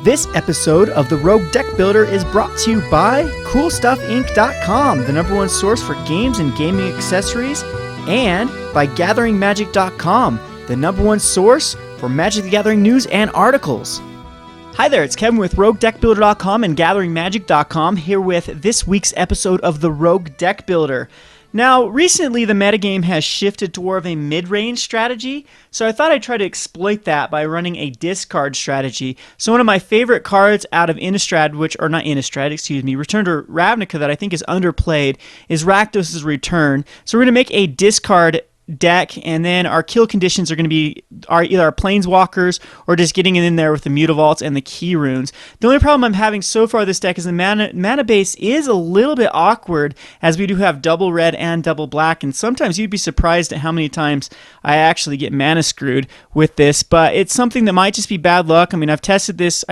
This episode of the Rogue Deck Builder is brought to you by CoolStuffInc.com, the #1 source for games and gaming accessories, and by GatheringMagic.com, the #1 source for Magic the Gathering news and articles. Hi there, it's Kevin with RogueDeckbuilder.com and GatheringMagic.com, here with this week's episode of the Rogue Deck Builder. Now, recently the metagame has shifted toward a mid-range strategy, so I thought I'd try to exploit that by running a discard strategy. So one of my favorite cards out of Return to Ravnica that I think is underplayed is Rakdos' Return. So we're going to make a discard deck, and then our kill conditions are going to be either our planeswalkers or just getting in there with the mutavaults and the key runes. The only problem I'm having so far this deck is the mana base is a little bit awkward, as we do have double red and double black, and sometimes you'd be surprised at how many times I actually get mana screwed with this, but it's something that might just be bad luck. I mean, I tested this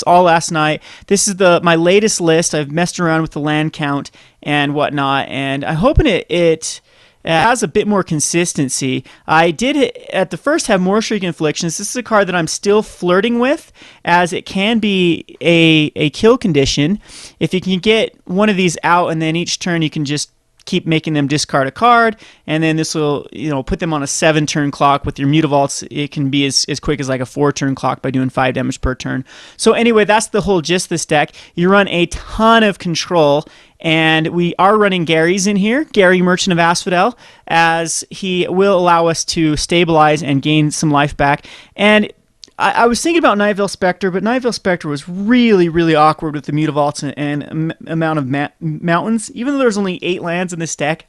all last night. This is my latest list. I've messed around with the land count and whatnot, and I'm hoping it has a bit more consistency. I did at the first have more Shriek Inflictions. This is a card that I'm still flirting with, as it can be a kill condition. If you can get one of these out, and then each turn you can just keep making them discard a card, and then this will, put them on a 7-turn clock. With your mutavaults, it can be as quick as like a 4-turn clock by doing 5 damage per turn. So anyway, that's the whole gist of this deck. You run a ton of control, and we are running Gary's in here, Gary, Merchant of Asphodel, as he will allow us to stabilize and gain some life back. And I was thinking about Night Veil Spectre, but Night Veil Spectre was really, really awkward with the mutavaults and amount of mountains. Even though there's only 8 lands in this deck,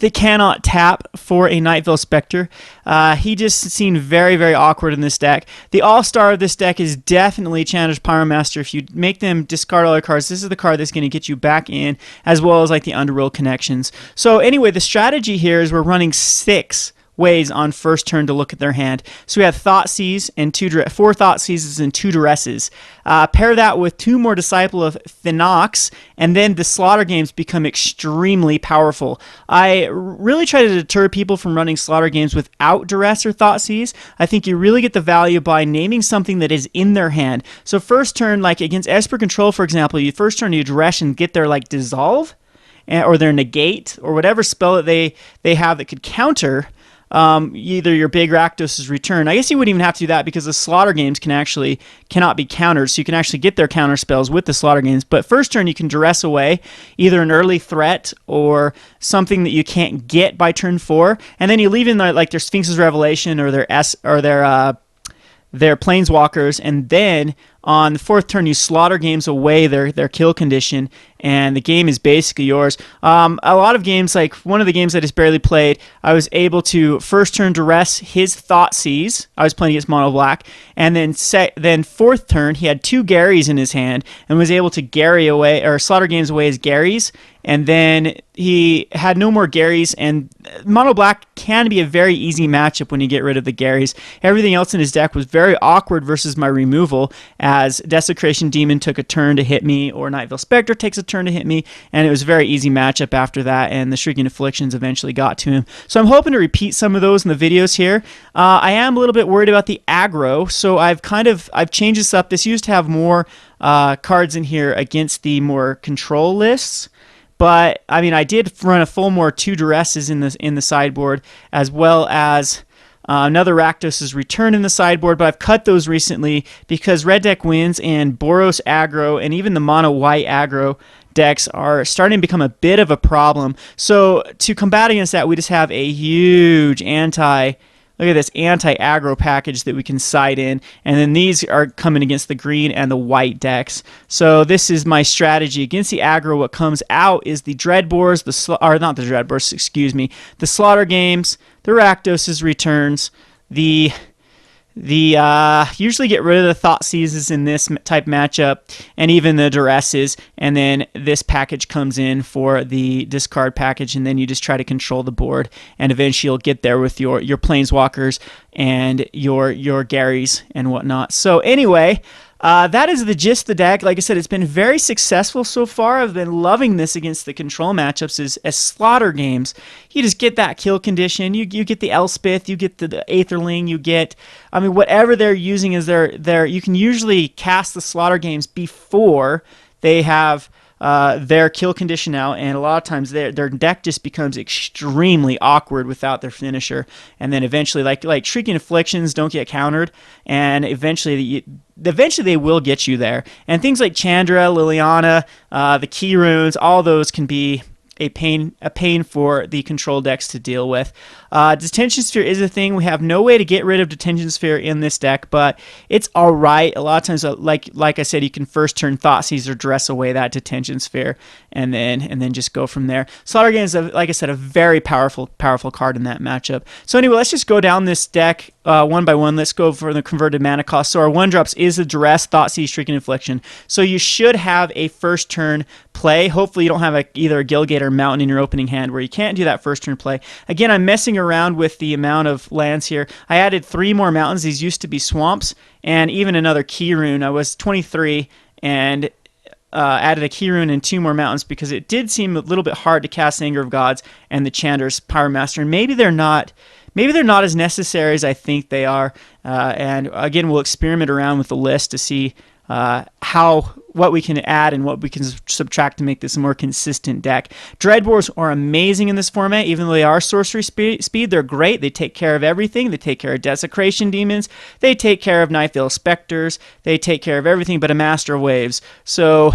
they cannot tap for a Night Veil Spectre. He just seemed very, very awkward in this deck. The all-star of this deck is definitely Chandler's Pyromaster. If you make them discard all their cards, this is the card that's going to get you back in, as well as like the Underworld connections. So anyway, the strategy here is we're running 6 ways on first turn to look at their hand. So we have Thoughtseize and 4 Thoughtseizes and 2 Duresses. Pair that with 2 more Disciple of Phenox, and then the Slaughter Games become extremely powerful. I really try to deter people from running Slaughter Games without Duress or Thoughtseize. I think you really get the value by naming something that is in their hand. So first turn, like against Esper Control, for example, first turn you Duress and get their like Dissolve, or their Negate, or whatever spell that they have that could counter either your big Rakdos' Return. I guess you wouldn't even have to do that, because the Slaughter Games cannot be countered, so you can actually get their counter spells with the Slaughter Games. But first turn you can Duress away either an early threat or something that you can't get by turn 4, and then you leave in their Sphinx's Revelation or their Planeswalkers, and then on the 4th turn you Slaughter Games away their kill condition, and the game is basically yours. A lot of games, like one of the games I just barely played, I was able to first turn Duress his Thoughtseize. I was playing against Mono Black, and then 4th turn he had 2 Garys in his hand and was able to Gary away, or Slaughter Games away his Garys, and then he had no more Garys, and Mono Black can be a very easy matchup when you get rid of the Garys. Everything else in his deck was very awkward versus my removal, as Desecration Demon took a turn to hit me, or Night Veil Spectre takes a turn to hit me, and it was a very easy matchup after that, and the Shrieking Afflictions eventually got to him. So I'm hoping to repeat some of those in the videos here. I am a little bit worried about the aggro, so I've changed this up. This used to have more cards in here against the more control lists, but I mean, I did run a full more 2 Duresses in the sideboard, as well as another Rakdos' Return in the sideboard, but I've cut those recently because Red Deck Wins and Boros aggro and even the mono white aggro decks are starting to become a bit of a problem. So to combat against that, we just have a huge look at this anti-aggro package that we can side in, and then these are coming against the green and the white decks. So this is my strategy against the aggro. What comes out is the Dreadbores, the Slaughter Games, the Rakdos' Returns, usually get rid of the Thoughtseizes in this type matchup, and even the Duresses, and then this package comes in for the discard package, and then you just try to control the board, and eventually you'll get there with your Planeswalkers and your Garys and whatnot. So anyway, that is the gist of the deck. Like I said, it's been very successful so far. I've been loving this against the control matchups as slaughter games. You just get that kill condition. You get the Elspeth, you get the Aetherling, you get, I mean, whatever they're using as their you can usually cast the slaughter games before they have their kill condition out, and a lot of times their deck just becomes extremely awkward without their finisher, and then eventually like Shrieking Afflictions don't get countered, and eventually they will get you there. And things like Chandra, Liliana, the key runes, all those can be a pain for the control decks to deal with. Detention Sphere is a thing. We have no way to get rid of Detention Sphere in this deck, but it's all right. A lot of times, like I said, you can first turn Thoughtseize or dress away that Detention Sphere, and then just go from there. Slaughter Game is, like I said, a very powerful card in that matchup. So anyway, let's just go down this deck one by one. Let's go for the converted mana cost. So our 1-drops is a Duress, Thoughtseize, Shrieking Affliction. So you should have a first turn play. Hopefully you don't have either a Gilgate or Mountain in your opening hand where you can't do that first turn play. Again, I'm messing around with the amount of lands here. I added 3 more mountains. These used to be swamps, and even another key rune. I was 23 and added a key rune and 2 more mountains because it did seem a little bit hard to cast Anger of Gods and the Chandra's Pyromaster, and maybe they're not as necessary as I think they are. And again, we'll experiment around with the list to see what we can add and what we can subtract to make this a more consistent deck. Dreadbores are amazing in this format, even though they are sorcery speed. They're great. They take care of everything. They take care of Desecration Demons. They take care of Nightveil Specters. They take care of everything but a Master of Waves. So,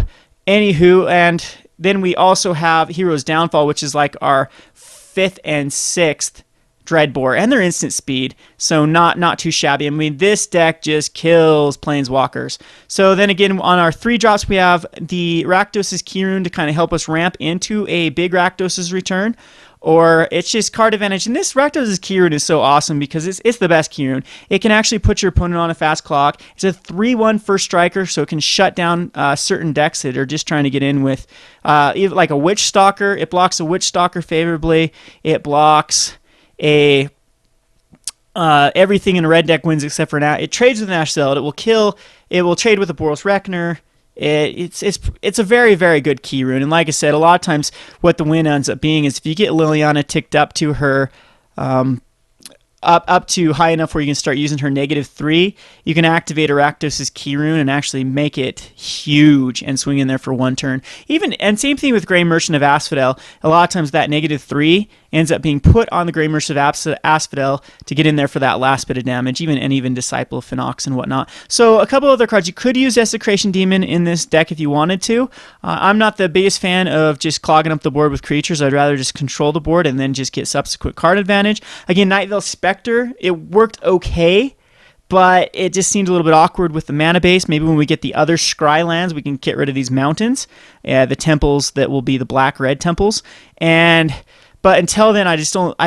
anywho, and then we also have Hero's Downfall, which is like our 5th and 6th Dreadbore, and their instant speed, so not too shabby. I mean, this deck just kills Planeswalkers. So then again, on our 3-drops, we have the Rakdos' Key Rune to kind of help us ramp into a big Rakdos' return, or it's just card advantage. And this Rakdos' Key Rune is so awesome because it's the best Key Rune. It can actually put your opponent on a fast clock. It's a 3/1 first striker, so it can shut down certain decks that are just trying to get in with, like a Witch Stalker. It blocks a Witch Stalker favorably. It blocks everything in a red deck wins except for now. It trades with an Ash Zeld. It will trade with a Boros Reckoner. It's a very, very good key rune. And like I said, a lot of times what the win ends up being is if you get Liliana ticked up to her up to high enough where you can start using her -3, you can activate Rakdos' Key Rune and actually make it huge and swing in there for 1 turn. And same thing with Grey Merchant of Asphodel. A lot of times that -3 ends up being put on the Grey Merchant of Asphodel to get in there for that last bit of damage, even Disciple of Phenox and whatnot. So a couple other cards. You could use Desecration Demon in this deck if you wanted to. I'm not the biggest fan of just clogging up the board with creatures. I'd rather just control the board and then just get subsequent card advantage. Again, Nightveil Spectre, it worked okay, but it just seemed a little bit awkward with the mana base. Maybe when we get the other Scry lands, we can get rid of these mountains, the temples that will be the black-red temples. But until then, I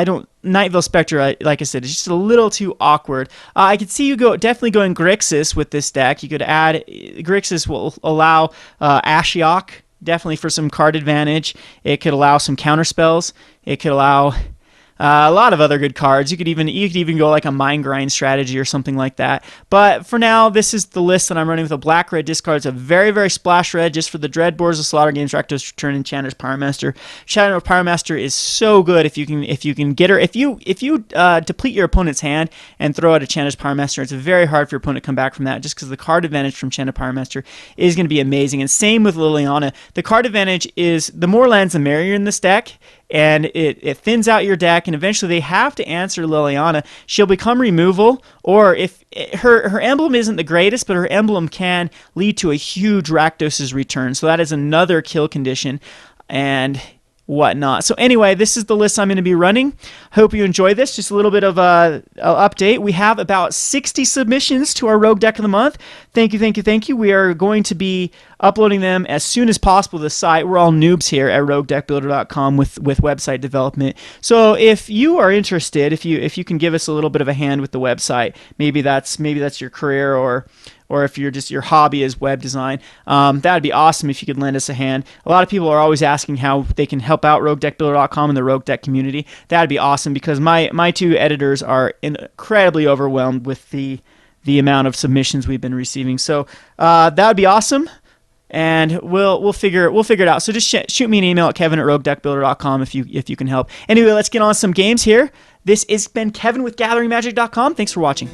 don't. Nightveil Spectre, like I said, is just a little too awkward. I could see you definitely going Grixis with this deck. You could add Grixis will allow Ashiok definitely for some card advantage. It could allow some counter spells. It could allow a lot of other good cards. You could even go like a Mind Grind strategy or something like that. But for now, this is the list that I'm running with a black-red discard. It's a very, very splash red just for the Dreadbores, the Slaughter Games, Rakdos Return, and Chandler's Pyromaster. Chandler's Pyromaster is so good if you can get her. If you deplete your opponent's hand and throw out a Chandler's Pyromaster, it's very hard for your opponent to come back from that just because the card advantage from Chandler's Pyromaster is going to be amazing. And same with Liliana. The card advantage is the more lands the merrier in this deck, and it thins out your deck, and eventually they have to answer Liliana. She'll become removal, or if her emblem isn't the greatest, but her emblem can lead to a huge Rakdos' return. So that is another kill condition and whatnot. So anyway, this is the list I'm going to be running. Hope you enjoy this. Just a little bit of a update. We have about 60 submissions to our Rogue Deck of the Month. Thank you. We are going to be uploading them as soon as possible to the site. We're all noobs here at roguedeckbuilder.com with website development. So if you are interested, if you can give us a little bit of a hand with the website, maybe that's your career, or if your hobby is web design, that would be awesome if you could lend us a hand. A lot of people are always asking how they can help out roguedeckbuilder.com and the Rogue Deck community. That would be awesome because my 2 editors are incredibly overwhelmed with the the amount of submissions we've been receiving. So that would be awesome. And we'll figure it out. So just shoot me an email at kevin@roguedeckbuilder.com if you can help. Anyway, let's get on some games here. This has been Kevin with GatheringMagic.com. Thanks for watching.